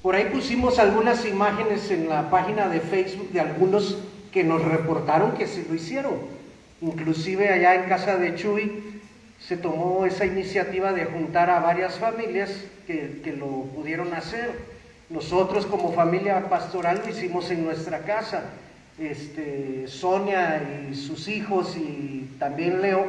Por ahí pusimos algunas imágenes en la página de Facebook de algunos que nos reportaron que sí lo hicieron. Inclusive allá en casa de Chuy se tomó esa iniciativa de juntar a varias familias que lo pudieron hacer. Nosotros como familia pastoral lo hicimos en nuestra casa. Sonia y sus hijos y también Leo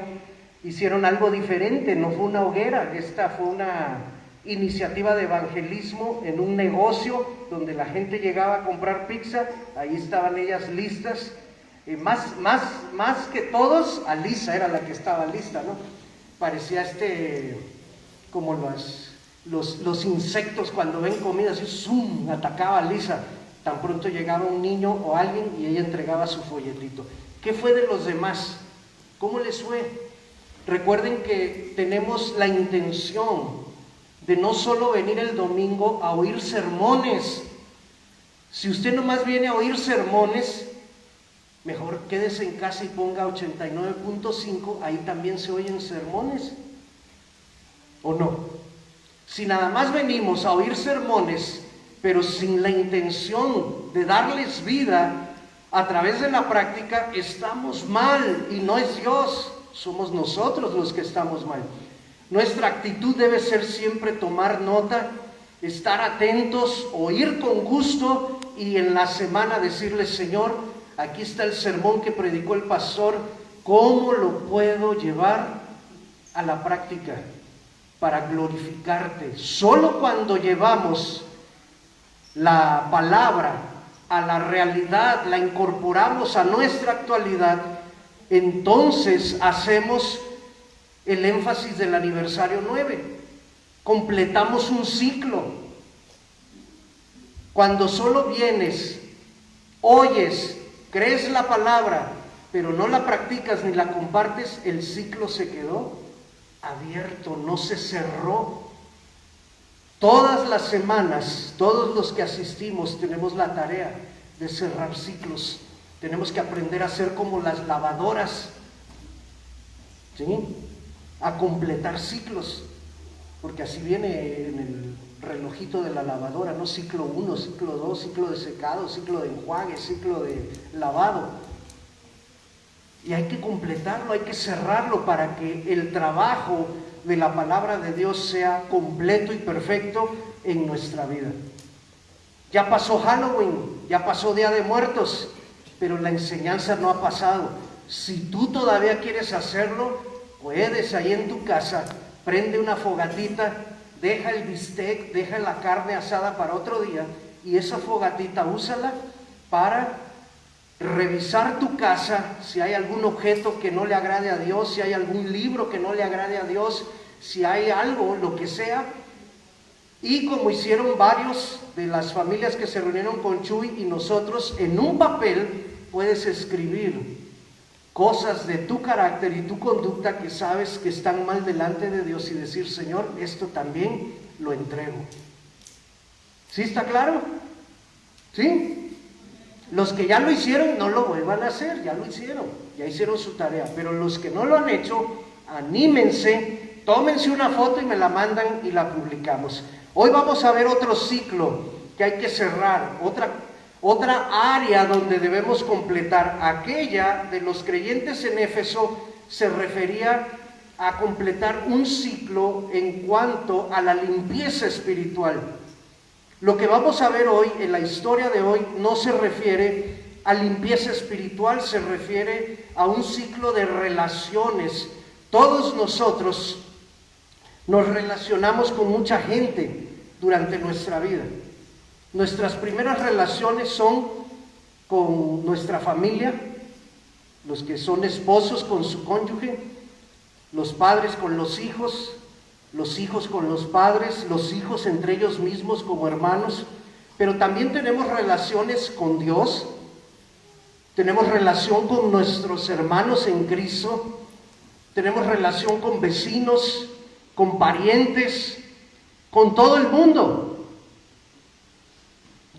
hicieron algo diferente, no fue una hoguera, esta fue una iniciativa de evangelismo en un negocio donde la gente llegaba a comprar pizza, ahí estaban ellas listas, más que todos, Alisa era la que estaba lista, ¿no? Parecía como los insectos cuando ven comida, así, ¡zum!, atacaba a Alisa, tan pronto llegaba un niño o alguien y ella entregaba su folletito. ¿Qué fue de los demás? ¿Cómo les fue? Recuerden que tenemos la intención de no solo venir el domingo a oír sermones. Si usted nomás viene a oír sermones, mejor quédese en casa y ponga 89.5, ahí también se oyen sermones, ¿o no? Si nada más venimos a oír sermones, pero sin la intención de darles vida a través de la práctica, estamos mal y no es Dios, somos nosotros los que estamos mal. Nuestra actitud debe ser siempre tomar nota, estar atentos, oír con gusto y en la semana decirle: Señor, aquí está el sermón que predicó el pastor, ¿cómo lo puedo llevar a la práctica para glorificarte? Solo cuando llevamos la palabra a la realidad, la incorporamos a nuestra actualidad, entonces hacemos el énfasis del aniversario 9, completamos un ciclo. Cuando solo vienes, oyes, crees la palabra, pero no la practicas ni la compartes, el ciclo se quedó abierto, no se cerró. Todas las semanas, todos los que asistimos tenemos la tarea de cerrar ciclos. Tenemos que aprender a ser como las lavadoras, ¿sí?, a completar ciclos, porque así viene en el relojito de la lavadora, ¿no? Ciclo 1, ciclo 2, ciclo de secado, ciclo de enjuague, ciclo de lavado. Y hay que completarlo, hay que cerrarlo para que el trabajo de la palabra de Dios sea completo y perfecto en nuestra vida. Ya pasó Halloween, ya pasó Día de Muertos, pero la enseñanza no ha pasado. Si tú todavía quieres hacerlo, puedes ahí en tu casa, prende una fogatita, deja el bistec, deja la carne asada para otro día y esa fogatita úsala para revisar tu casa, si hay algún objeto que no le agrade a Dios, si hay algún libro que no le agrade a Dios, si hay algo, lo que sea. Y como hicieron varios de las familias que se reunieron con Chuy y nosotros, en un papel puedes escribir cosas de tu carácter y tu conducta que sabes que están mal delante de Dios y decir: Señor, esto también lo entrego. ¿Sí está claro? ¿Sí? Los que ya lo hicieron, no lo vuelvan a hacer, ya lo hicieron, ya hicieron su tarea. Pero los que no lo han hecho, anímense, tómense una foto y me la mandan y la publicamos. Hoy vamos a ver otro ciclo que hay que cerrar, otra área donde debemos completar. Aquella de los creyentes en Éfeso se refería a completar un ciclo en cuanto a la limpieza espiritual. Lo que vamos a ver hoy, en la historia de hoy, no se refiere a limpieza espiritual, se refiere a un ciclo de relaciones. Todos nosotros nos relacionamos con mucha gente durante nuestra vida. Nuestras primeras relaciones son con nuestra familia, los que son esposos con su cónyuge, los padres con los hijos con los padres, los hijos entre ellos mismos como hermanos, pero también tenemos relaciones con Dios, tenemos relación con nuestros hermanos en Cristo, tenemos relación con vecinos, con parientes, con todo el mundo.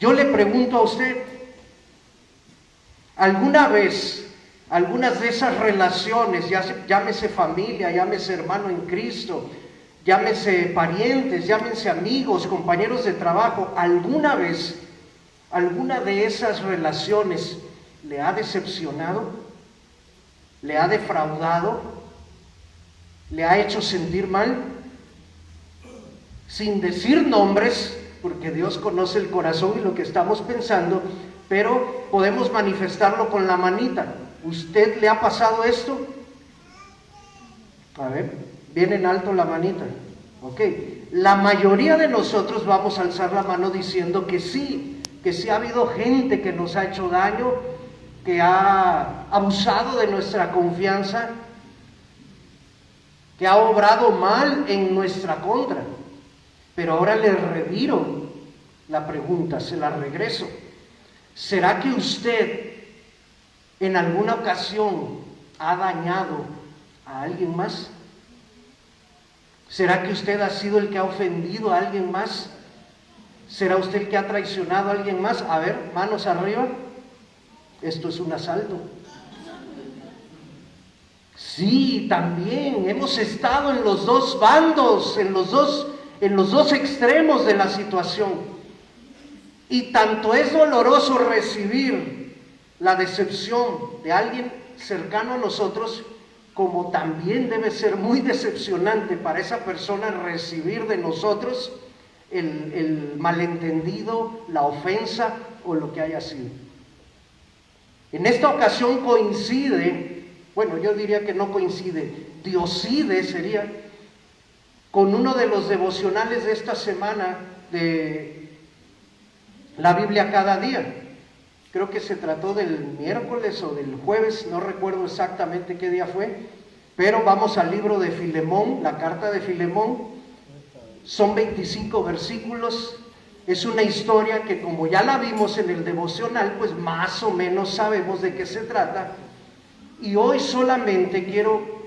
Yo le pregunto a usted, ¿alguna vez algunas de esas relaciones, llámese familia, llámese hermano en Cristo, llámense parientes, llámense amigos, compañeros de trabajo, alguna vez, alguna de esas relaciones le ha decepcionado, le ha defraudado, le ha hecho sentir mal, sin decir nombres, porque Dios conoce el corazón y lo que estamos pensando, pero podemos manifestarlo con la manita. ¿Usted le ha pasado esto? A ver, bien en alto la manita. Ok, la mayoría de nosotros vamos a alzar la mano diciendo que sí ha habido gente que nos ha hecho daño, que ha abusado de nuestra confianza, que ha obrado mal en nuestra contra. Pero ahora le reviro la pregunta, se la regreso. ¿Será que usted en alguna ocasión ha dañado a alguien más? ¿Será que usted ha sido el que ha ofendido a alguien más? ¿Será usted el que ha traicionado a alguien más? A ver, manos arriba. Esto es un asalto. Sí, también hemos estado en los dos bandos, en los dos extremos de la situación. Y tanto es doloroso recibir la decepción de alguien cercano a nosotros, como también debe ser muy decepcionante para esa persona recibir de nosotros el malentendido, la ofensa o lo que haya sido. En esta ocasión coincide, bueno, yo diría que no coincide, dioside sería, con uno de los devocionales de esta semana de la Biblia cada día. Creo que se trató del miércoles o del jueves, no recuerdo exactamente qué día fue, pero vamos al libro de Filemón, la carta de Filemón. Son 25 versículos, es una historia que, como ya la vimos en el devocional, pues más o menos sabemos de qué se trata. Y hoy solamente quiero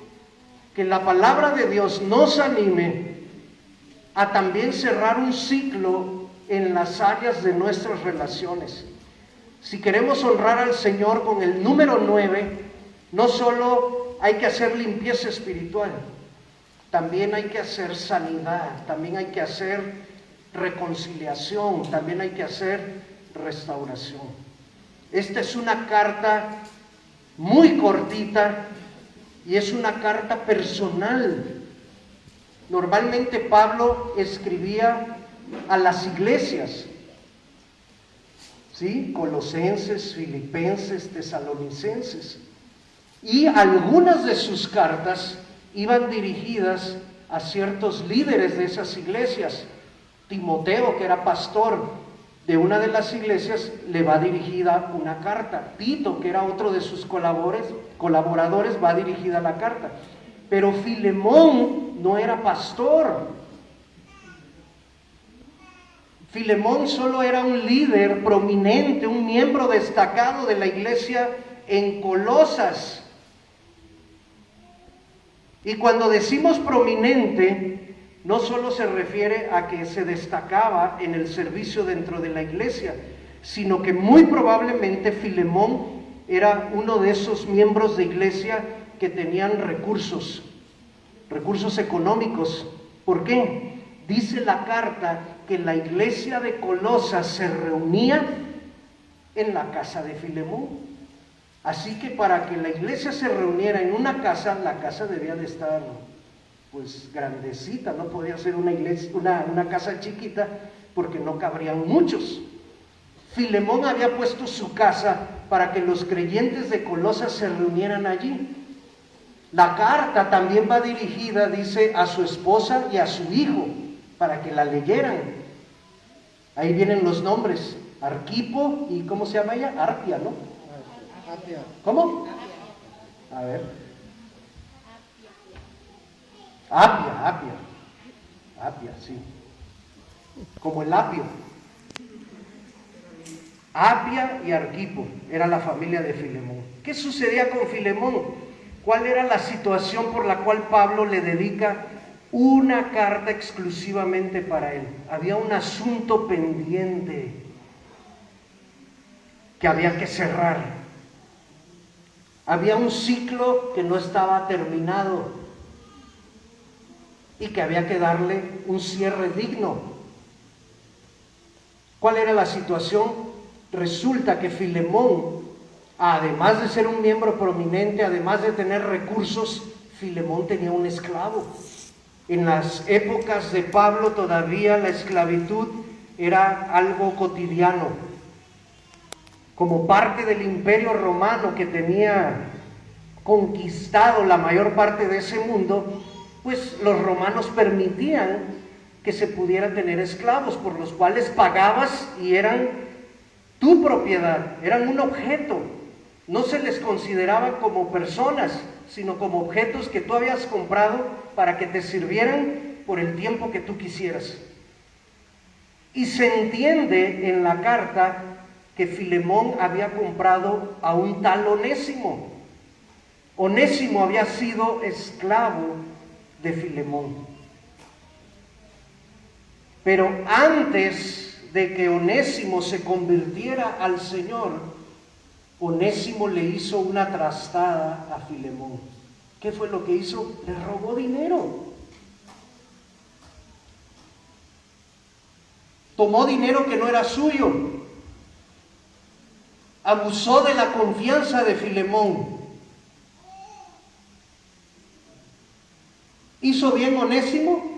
que la palabra de Dios nos anime a también cerrar un ciclo en las áreas de nuestras relaciones. Si queremos honrar al Señor con el número 9, no solo hay que hacer limpieza espiritual, también hay que hacer sanidad, también hay que hacer reconciliación, también hay que hacer restauración. Esta es una carta muy cortita y es una carta personal. Normalmente Pablo escribía a las iglesias, ¿sí? Colosenses, Filipenses, Tesalonicenses, y algunas de sus cartas iban dirigidas a ciertos líderes de esas iglesias. Timoteo, que era pastor de una de las iglesias, le va dirigida una carta. Tito, que era otro de sus colaboradores, va dirigida la carta. Pero Filemón no era pastor. Filemón solo era un líder prominente, un miembro destacado de la iglesia en Colosas. Y cuando decimos prominente, no solo se refiere a que se destacaba en el servicio dentro de la iglesia, sino que muy probablemente Filemón era uno de esos miembros de iglesia que tenían recursos económicos. ¿Por qué? Dice la carta que la iglesia de Colosas se reunía en la casa de Filemón. Así que para que la iglesia se reuniera en una casa, la casa debía de estar pues grandecita, no podía ser una iglesia, una casa chiquita, porque no cabrían muchos. Filemón había puesto su casa para que los creyentes de Colosas se reunieran allí. La carta también va dirigida, dice, a su esposa y a su hijo, para que la leyeran. Ahí vienen los nombres, Arquipo y ¿cómo se llama ella? Arpia, ¿no? Apia. ¿Cómo? A ver. Apia, sí. Como el apio. Apia y Arquipo era la familia de Filemón. ¿Qué sucedía con Filemón? ¿Cuál era la situación por la cual Pablo le dedica una carta exclusivamente para él? Había un asunto pendiente que había que cerrar. Había un ciclo que no estaba terminado. y que había que darle un cierre digno. ¿Cuál era la situación? Resulta que Filemón, además de ser un miembro prominente, además de tener recursos, Filemón tenía un esclavo. En las épocas de Pablo todavía la esclavitud era algo cotidiano. Como parte del imperio romano que tenía conquistado la mayor parte de ese mundo, pues los romanos permitían que se pudiera tener esclavos, por los cuales pagabas y eran tu propiedad, eran un objeto. No se les consideraba como personas, sino como objetos que tú habías comprado para que te sirvieran por el tiempo que tú quisieras. Y se entiende en la carta que Filemón había comprado a un tal Onésimo. Onésimo había sido esclavo de Filemón. Pero antes de que Onésimo se convirtiera al Señor, Onésimo le hizo una trastada a Filemón. ¿Qué fue lo que hizo? Le robó dinero. Tomó dinero que no era suyo. Abusó de la confianza de Filemón. ¿Hizo bien Onésimo?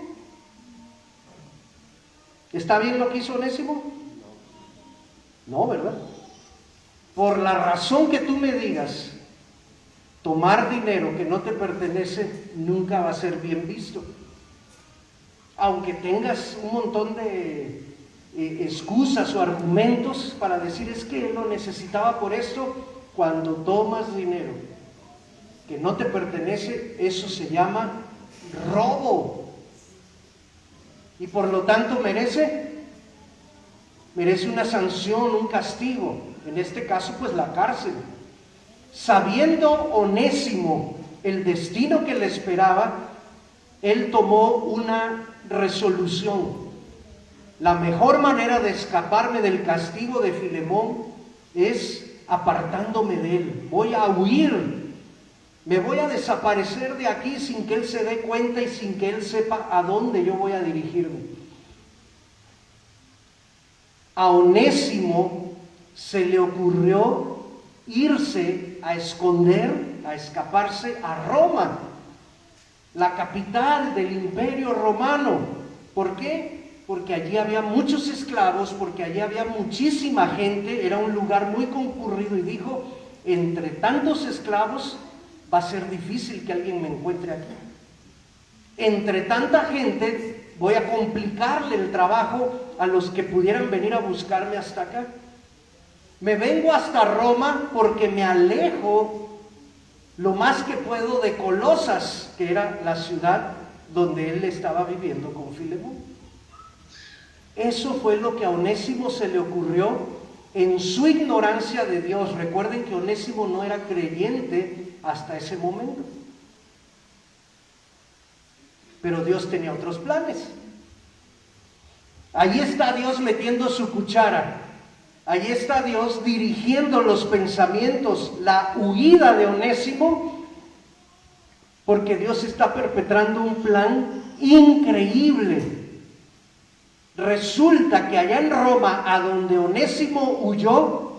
¿Está bien lo que hizo Onésimo? No, ¿verdad? Por la razón que tú me digas, tomar dinero que no te pertenece nunca va a ser bien visto. Aunque tengas un montón de excusas o argumentos para decir es que él lo necesitaba por esto, cuando tomas dinero que no te pertenece, eso se llama robo. Y por lo tanto merece una sanción, un castigo. En este caso, pues la cárcel. Sabiendo Onésimo el destino que le esperaba, él tomó una resolución. La mejor manera de escaparme del castigo de Filemón es apartándome de él. Voy a huir. Me voy a desaparecer de aquí sin que él se dé cuenta y sin que él sepa a dónde yo voy a dirigirme. A Onésimo se le ocurrió irse a esconder, a escaparse a Roma, la capital del imperio romano. ¿Por qué? Porque allí había muchos esclavos, porque allí había muchísima gente, era un lugar muy concurrido, y dijo, entre tantos esclavos va a ser difícil que alguien me encuentre aquí. Entre tanta gente voy a complicarle el trabajo a los que pudieran venir a buscarme hasta acá. Me vengo hasta Roma porque me alejo lo más que puedo de Colosas, que era la ciudad donde él estaba viviendo con Filemón. Eso fue lo que a Onésimo se le ocurrió en su ignorancia de Dios. Recuerden que Onésimo no era creyente hasta ese momento. Pero Dios tenía otros planes. Allí está Dios metiendo su cuchara. Allí está Dios dirigiendo los pensamientos, la huida de Onésimo, porque Dios está perpetrando un plan increíble. Resulta que allá en Roma, a donde Onésimo huyó,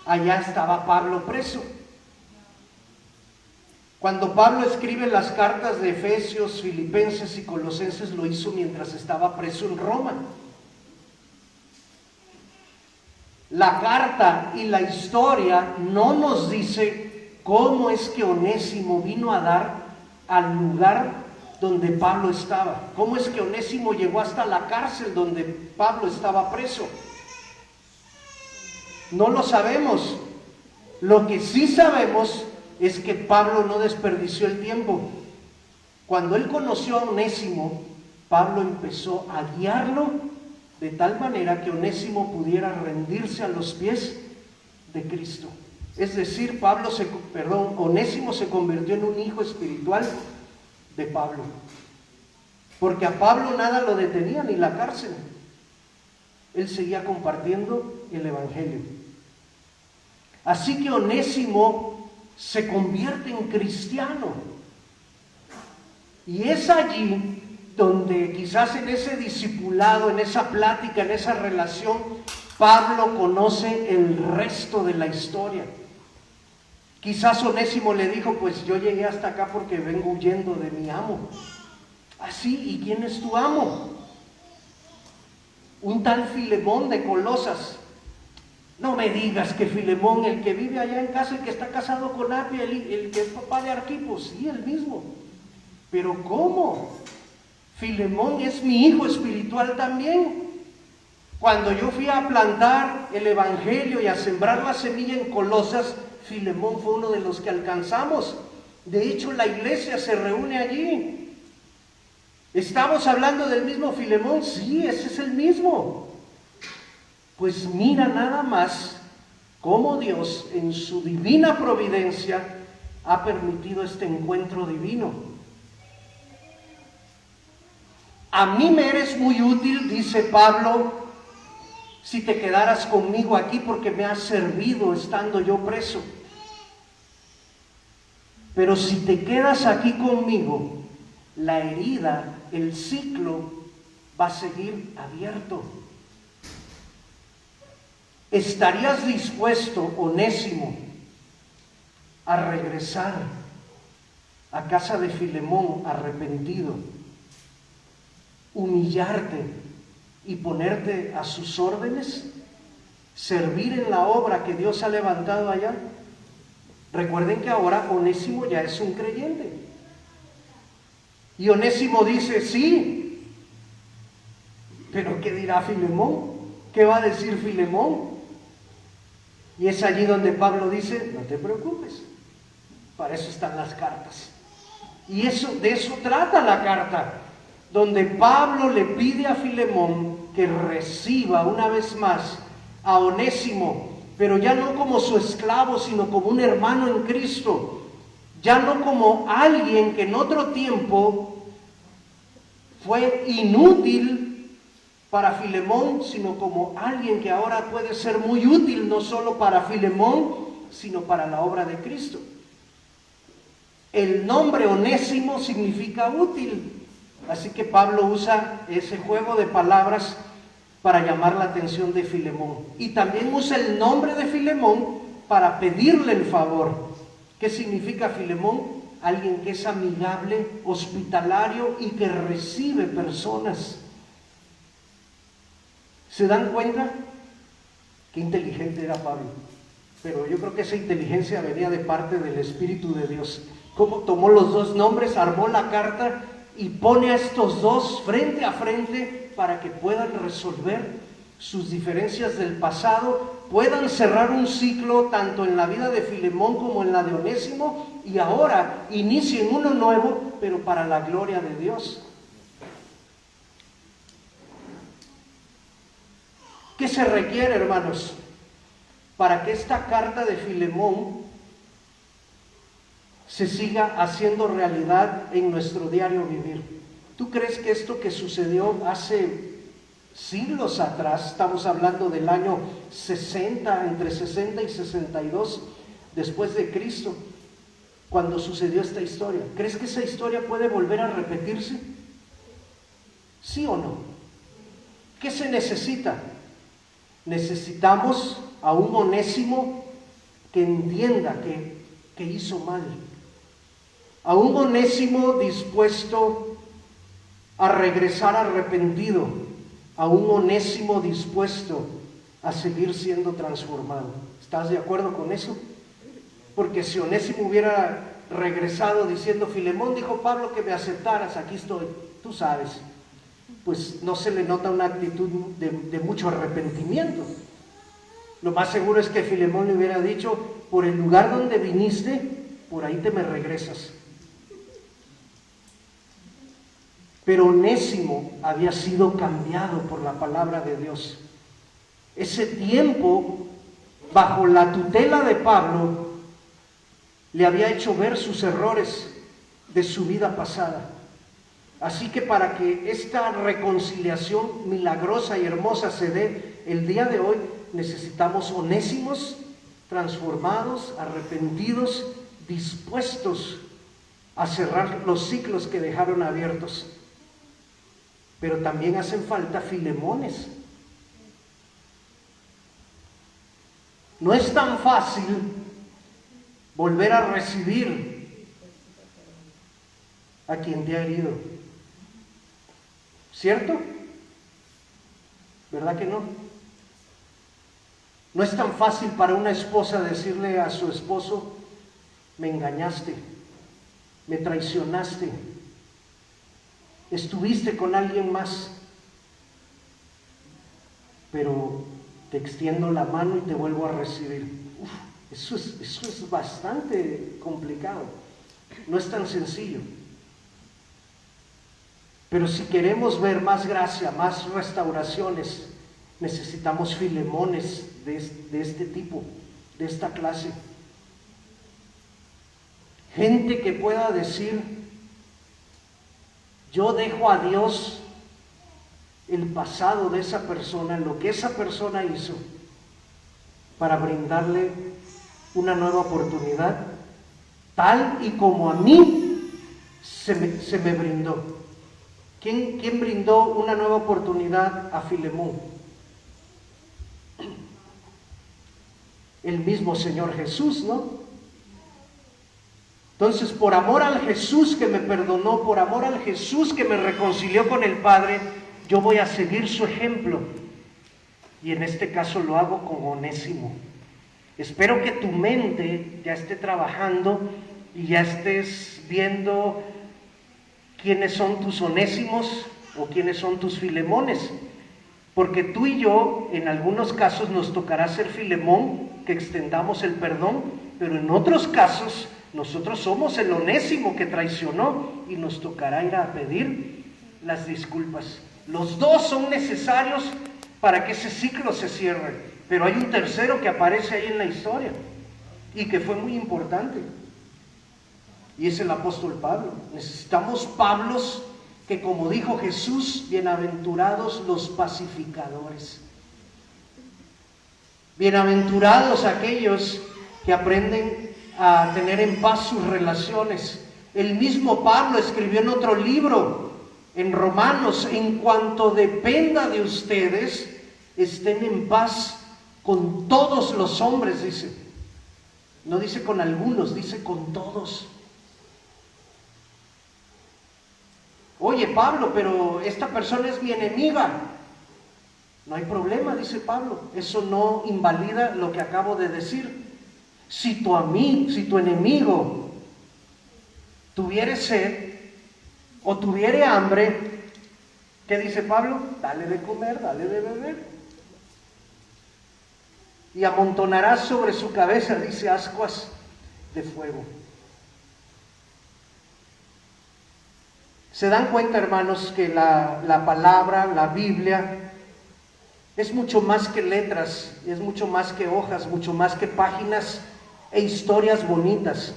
allá estaba Pablo preso. Cuando Pablo escribe las cartas de Efesios, Filipenses y Colosenses, lo hizo mientras estaba preso en Roma. La carta y la historia no nos dice cómo es que Onésimo vino a dar al lugar donde Pablo estaba. ¿Cómo es que Onésimo llegó hasta la cárcel donde Pablo estaba preso? No lo sabemos. Lo que sí sabemos es que Pablo no desperdició el tiempo. Cuando él conoció a Onésimo, Pablo empezó a guiarlo de tal manera que Onésimo pudiera rendirse a los pies de Cristo. Es decir, Onésimo se convirtió en un hijo espiritual de Pablo, porque a Pablo nada lo detenía, ni la cárcel. Él seguía compartiendo el evangelio. Así que Onésimo se convierte en cristiano, y es allí donde quizás en ese discipulado, en esa plática, en esa relación, Pablo conoce el resto de la historia. Quizás Onésimo le dijo, pues yo llegué hasta acá porque vengo huyendo de mi amo. Así, ¿y quién es tu amo? Un tal Filemón de Colosas. No me digas que Filemón, el que vive allá en casa, el que está casado con Apia, el que es papá de Arquipo, sí, el mismo. Pero ¿cómo? Filemón es mi hijo espiritual también. Cuando yo fui a plantar el evangelio y a sembrar la semilla en Colosas, Filemón fue uno de los que alcanzamos. De hecho, la iglesia se reúne allí. ¿Estamos hablando del mismo Filemón? Sí, ese es el mismo. Pues mira nada más cómo Dios en su divina providencia ha permitido este encuentro divino. A mí me eres muy útil, dice Pablo, si te quedaras conmigo aquí porque me has servido estando yo preso. Pero si te quedas aquí conmigo, la herida, el ciclo va a seguir abierto. ¿Estarías dispuesto, Onésimo, a regresar a casa de Filemón arrepentido, humillarte y ponerte a sus órdenes? ¿Servir en la obra que Dios ha levantado allá? Recuerden que ahora Onésimo ya es un creyente. Y Onésimo dice, sí, pero ¿qué dirá Filemón? ¿Qué va a decir Filemón? Y es allí donde Pablo dice, no te preocupes, para eso están las cartas. Y de eso trata la carta, donde Pablo le pide a Filemón que reciba una vez más a Onésimo, pero ya no como su esclavo, sino como un hermano en Cristo. Ya no como alguien que en otro tiempo fue inútil para Filemón, sino como alguien que ahora puede ser muy útil, no solo para Filemón, sino para la obra de Cristo. El nombre Onésimo significa útil, así que Pablo usa ese juego de palabras para llamar la atención de Filemón. Y también usa el nombre de Filemón para pedirle el favor. ¿Qué significa Filemón? Alguien que es amigable, hospitalario y que recibe personas. ¿Se dan cuenta? Qué inteligente era Pablo. Pero yo creo que esa inteligencia venía de parte del Espíritu de Dios. Cómo tomó los dos nombres, armó la carta y pone a estos dos frente a frente para que puedan resolver sus diferencias del pasado, puedan cerrar un ciclo tanto en la vida de Filemón como en la de Onésimo, y ahora inicien uno nuevo, pero para la gloria de Dios. ¿Qué se requiere, hermanos, para que esta carta de Filemón se siga haciendo realidad en nuestro diario vivir? ¿Tú crees que esto que sucedió hace siglos atrás, estamos hablando del año 60, entre 60 y 62 después de Cristo, cuando sucedió esta historia, crees que esa historia puede volver a repetirse? ¿Sí o no? ¿Qué se necesita? Necesitamos a un Onésimo que entienda que hizo mal, a un Onésimo dispuesto a regresar arrepentido, a un Onésimo dispuesto a seguir siendo transformado. ¿Estás de acuerdo con eso? Porque si Onésimo hubiera regresado diciendo, Filemón dijo Pablo que me aceptaras, aquí estoy, tú sabes, pues no se le nota una actitud de mucho arrepentimiento. Lo más seguro es que Filemón le hubiera dicho, por el lugar donde viniste, por ahí te me regresas. Pero Onésimo había sido cambiado por la palabra de Dios. Ese tiempo, bajo la tutela de Pablo, le había hecho ver sus errores de su vida pasada. Así que para que esta reconciliación milagrosa y hermosa se dé el día de hoy, necesitamos Onésimos transformados, arrepentidos, dispuestos a cerrar los ciclos que dejaron abiertos. pero también hacen falta Filemones. No es tan fácil volver a recibir a quien te ha herido, ¿cierto? ¿Verdad que no? No es tan fácil para una esposa decirle a su esposo: me engañaste, me traicionaste, estuviste con alguien más, pero te extiendo la mano y te vuelvo a recibir. Uf, eso es bastante complicado, no es tan sencillo. Pero si queremos ver más gracia, más restauraciones, necesitamos Filemones de este tipo, de esta clase. Gente que pueda decir: yo dejo a Dios el pasado de esa persona, lo que esa persona hizo, para brindarle una nueva oportunidad, tal y como a mí se me brindó. ¿Quién brindó una nueva oportunidad a Filemón? El mismo Señor Jesús, ¿no? Entonces, por amor al Jesús que me perdonó, por amor al Jesús que me reconcilió con el Padre, yo voy a seguir su ejemplo. Y en este caso lo hago con Onésimo. Espero que tu mente ya esté trabajando y ya estés viendo quiénes son tus Onésimos o quiénes son tus Filemones. Porque tú y yo, en algunos casos, nos tocará ser Filemón, que extendamos el perdón, pero en otros casos, nosotros somos el Onésimo que traicionó y nos tocará ir a pedir las disculpas. Los dos son necesarios para que ese ciclo se cierre, pero hay un tercero que aparece ahí en la historia y que fue muy importante, y es el apóstol Pablo. Necesitamos Pablos que, como dijo Jesús, bienaventurados los pacificadores. Bienaventurados aquellos que aprenden a tener en paz sus relaciones. El mismo Pablo escribió en otro libro, en Romanos: en cuanto dependa de ustedes, estén en paz con todos los hombres, dice. No dice con algunos, dice con todos. Oye, Pablo, pero esta persona es mi enemiga. No hay problema, dice Pablo. Eso no invalida lo que acabo de decir. Si tu enemigo tuviere sed o tuviere hambre, ¿qué dice Pablo? Dale de comer, dale de beber. Y amontonarás sobre su cabeza, dice, ascuas de fuego. ¿Se dan cuenta, hermanos, que la palabra, la Biblia, es mucho más que letras, es mucho más que hojas, mucho más que páginas e historias bonitas?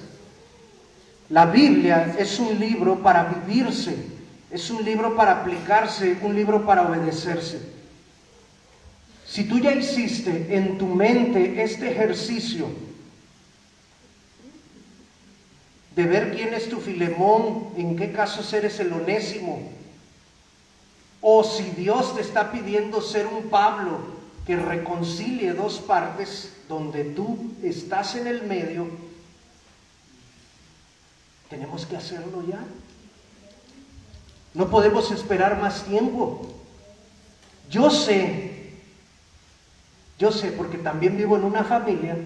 La Biblia es un libro para vivirse, es un libro para aplicarse, un libro para obedecerse. Si tú ya hiciste en tu mente este ejercicio de ver quién es tu Filemón, en qué casos eres el Onésimo, o si Dios te está pidiendo ser un Pablo que reconcilie dos partes donde tú estás en el medio, tenemos que hacerlo ya. No podemos esperar más tiempo. Yo sé, porque también vivo en una familia,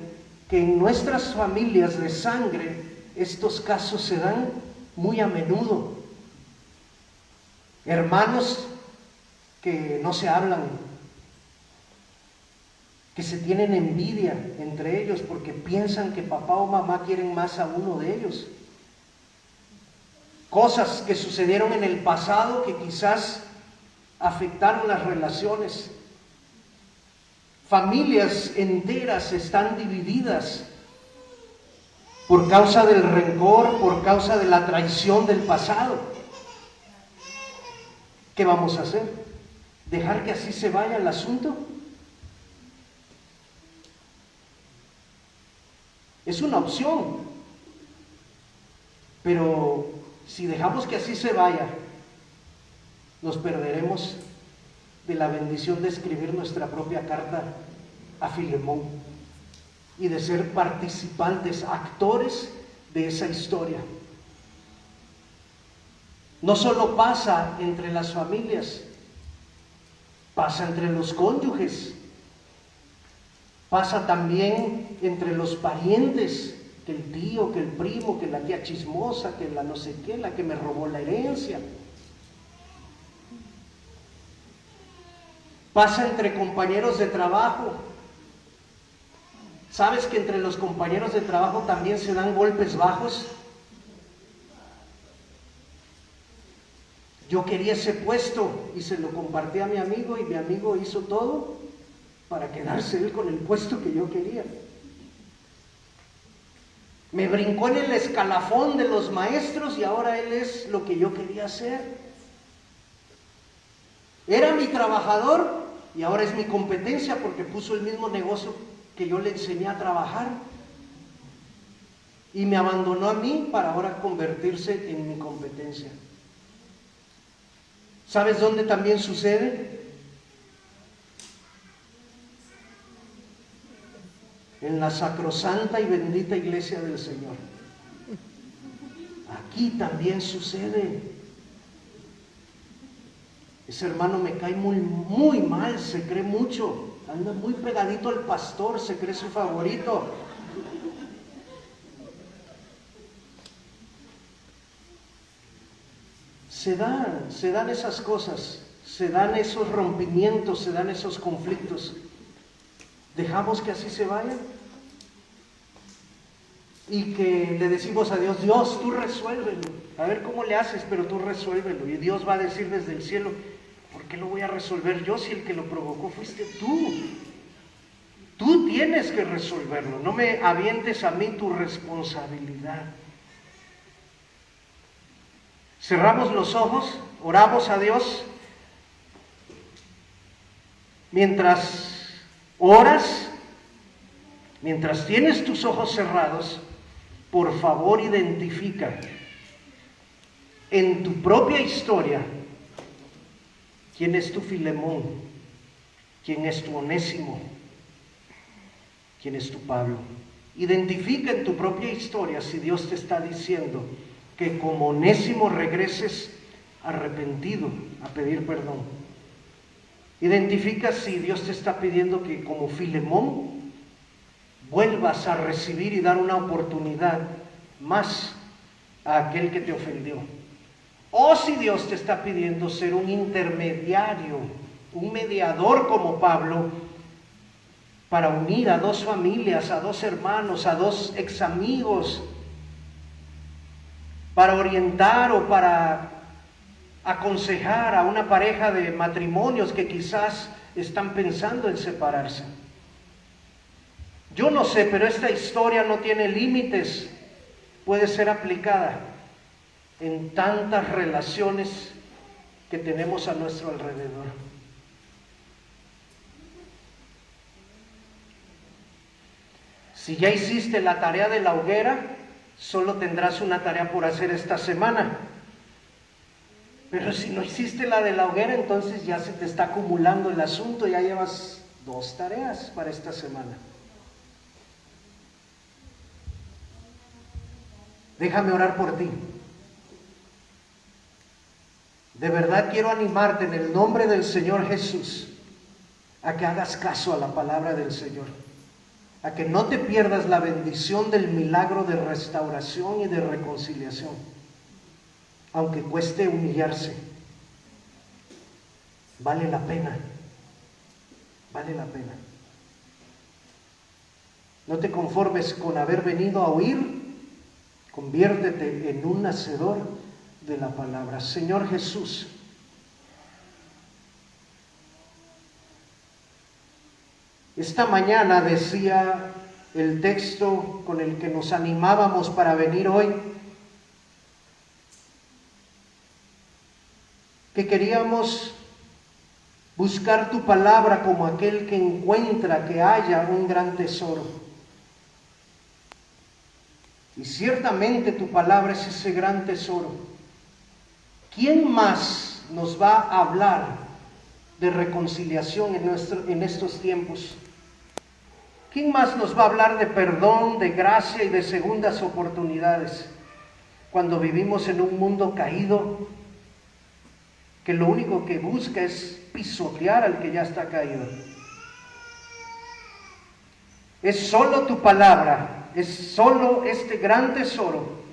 que en nuestras familias de sangre estos casos se dan muy a menudo. Hermanos que no se hablan, que se tienen envidia entre ellos porque piensan que papá o mamá quieren más a uno de ellos. Cosas que sucedieron en el pasado que quizás afectaron las relaciones. Familias enteras están divididas por causa del rencor, por causa de la traición del pasado. ¿Qué vamos a hacer? ¿Dejar que así se vaya el asunto? Es una opción, pero si dejamos que así se vaya nos perderemos de la bendición de escribir nuestra propia carta a Filemón y de ser participantes, actores de esa historia. No solo pasa entre las familias, pasa entre los cónyuges, pasa también entre los parientes, que el tío, que el primo, que la tía chismosa, que la no sé qué, la que me robó la herencia. Pasa entre compañeros de trabajo. ¿Sabes que entre los compañeros de trabajo también se dan golpes bajos? Yo quería ese puesto y se lo compartí a mi amigo y mi amigo hizo todo para quedarse él con el puesto que yo quería. Me brincó en el escalafón de los maestros y ahora él es lo que yo quería hacer. Era mi trabajador y ahora es mi competencia porque puso el mismo negocio que yo le enseñé a trabajar. Y me abandonó a mí para ahora convertirse en mi competencia. ¿Sabes dónde también sucede? En la sacrosanta y bendita iglesia del Señor. Aquí también sucede. Ese hermano me cae muy mal, se cree mucho, anda muy pegadito al pastor, se cree su favorito. Se dan esas cosas, se dan esos rompimientos, se dan esos conflictos. ¿Dejamos que así se vayan? Y que le decimos a Dios, Dios, tú resuélvelo. A ver cómo le haces, pero tú resuélvelo. Y Dios va a decir desde el cielo, ¿por qué lo voy a resolver yo si el que lo provocó fuiste tú? Tú tienes que resolverlo, no me avientes a mí tu responsabilidad. Cerramos los ojos, oramos a Dios. Mientras oras, mientras tienes tus ojos cerrados, por favor identifica en tu propia historia quién es tu Filemón, quién es tu Onésimo, quién es tu Pablo. Identifica en tu propia historia si Dios te está diciendo que como Onésimo regreses arrepentido a pedir perdón. Identifica si Dios te está pidiendo que como Filemón vuelvas a recibir y dar una oportunidad más a aquel que te ofendió. O si Dios te está pidiendo ser un intermediario, un mediador como Pablo, para unir a dos familias, a dos hermanos, a dos ex amigos, para orientar o para aconsejar a una pareja de matrimonios que quizás están pensando en separarse. Yo no sé, pero esta historia no tiene límites, puede ser aplicada en tantas relaciones que tenemos a nuestro alrededor. Si ya hiciste la tarea de la hoguera, solo tendrás una tarea por hacer esta semana. Pero si no hiciste la de la hoguera, entonces ya se te está acumulando el asunto, ya llevas 2 tareas para esta semana. Déjame orar por ti. De verdad quiero animarte en el nombre del Señor Jesús a que hagas caso a la palabra del Señor, a que no te pierdas la bendición del milagro de restauración y de reconciliación, aunque cueste humillarse. Vale la pena, vale la pena. No te conformes con haber venido a oír, conviértete en un hacedor de la palabra. Señor Jesús, esta mañana decía el texto con el que nos animábamos para venir hoy, que queríamos buscar tu palabra como aquel que encuentra, que halla un gran tesoro. Y ciertamente tu palabra es ese gran tesoro. ¿Quién más nos va a hablar de reconciliación en estos tiempos? ¿Quién más nos va a hablar de perdón, de gracia y de segundas oportunidades? Cuando vivimos en un mundo caído, que lo único que busca es pisotear al que ya está caído. Es solo tu palabra, es solo este gran tesoro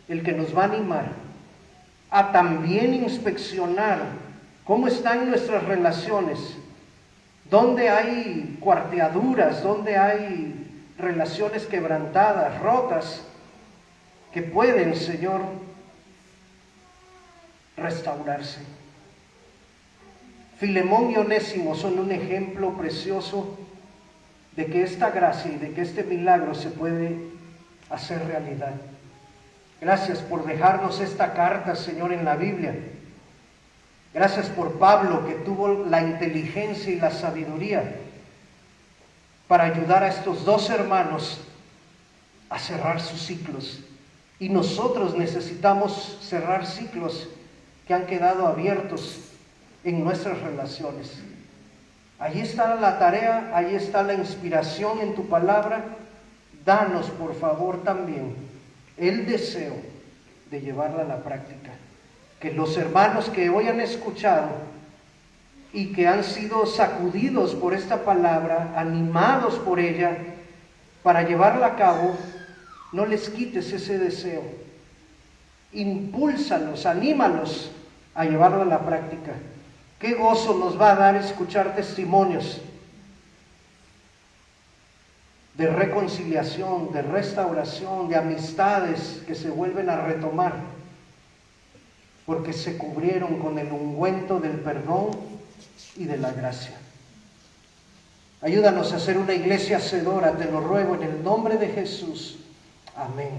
el que nos va a animar a también inspeccionar cómo están nuestras relaciones, dónde hay cuarteaduras, dónde hay relaciones quebrantadas, rotas, que pueden, Señor, restaurarse. Filemón y Onésimo son un ejemplo precioso de que esta gracia y de que este milagro se puede hacer realidad. Gracias por dejarnos esta carta, Señor, en la Biblia. Gracias por Pablo, que tuvo la inteligencia y la sabiduría para ayudar a estos dos hermanos a cerrar sus ciclos. Y nosotros necesitamos cerrar ciclos que han quedado abiertos en nuestras relaciones. Ahí está la tarea, ahí está la inspiración en tu palabra. Danos, por favor, también el deseo de llevarla a la práctica. Que los hermanos que hoy han escuchado y que han sido sacudidos por esta palabra, animados por ella, para llevarla a cabo, no les quites ese deseo. Impúlsalos, anímalos a llevarlo a la práctica. Qué gozo nos va a dar escuchar testimonios de reconciliación, de restauración, de amistades que se vuelven a retomar, porque se cubrieron con el ungüento del perdón y de la gracia. Ayúdanos a ser una iglesia hacedora, te lo ruego en el nombre de Jesús. Amén.